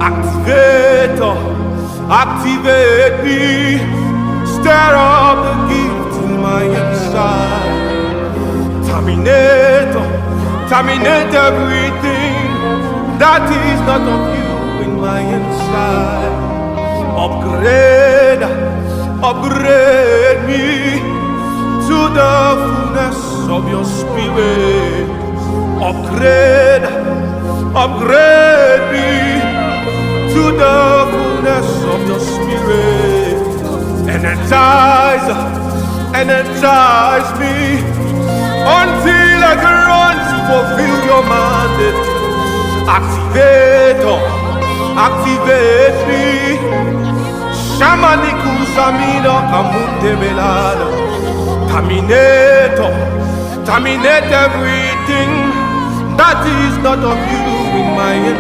Activator, activate me. Stir up the gift in my inside. Terminator, terminate everything that is not of you in my inside. Upgrade, upgrade me to the fullness of your spirit. Upgrade, upgrade me to the fullness of your spirit. Energize, energize me until I can run to fulfill your mandate. Activator, activate me. Shamaniku Samina Kamunte Belada. Terminator, terminate everything that is not of you in my inside.